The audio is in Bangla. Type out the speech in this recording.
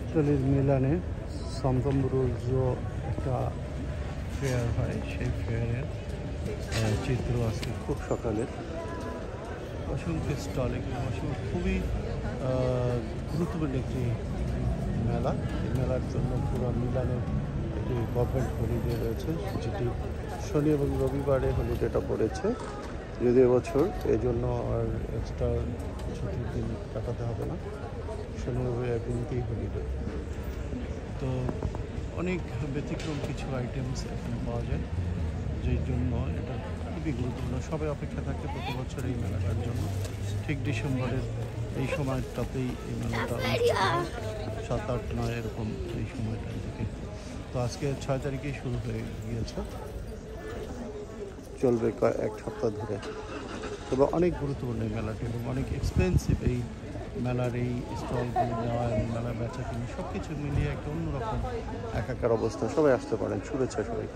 ইতালির মিলানে সান্তম্বরুজো একটা ফেয়ার হয়, সেই ফেয়ারের চিত্র আজকে খুব সকালের। অসংখ্য স্টল, এখানে অসংখ্য খুবই গুরুত্বপূর্ণ একটি মেলা। এই মেলার জন্য পুরো মিলানে একটি গভর্নমেন্ট হলিডে রয়েছে, যেটি শনি এবং রবিবারে হলিডেটা পড়েছে। যদি এবছর এই জন্য আর এক্সট্রা ছুটির দিন কাটাতে হবে না, শনি রবি একদিনকেই হলিডে। তো অনেক ব্যতিক্রম কিছু আইটেমস এখানে পাওয়া যায়, যেই জন্য এটা খুবই গুরুত্বপূর্ণ। সবাই অপেক্ষা থাকে প্রতি বছর এই মেলাটার জন্য। ঠিক ডিসেম্বরের এই সময়টাতেই এই মেলাটা 7, 8, 9 এরকম এই সময়টা থেকে। তো আজকে 6 তারিখেই শুরু হয়ে গিয়েছে, চলবে এক সপ্তাহ ধরে। তবে অনেক গুরুত্বপূর্ণ এই মেলাটি এবং অনেক এক্সপেন্সিভ এই মেলার এই স্টলগুলো নেওয়া এবং মেলার বেচা কিনে সব কিছু মিলিয়ে একটা অন্যরকম একাকার অবস্থা। সবাই আসতে পারেন, শুভেচ্ছা সবাই।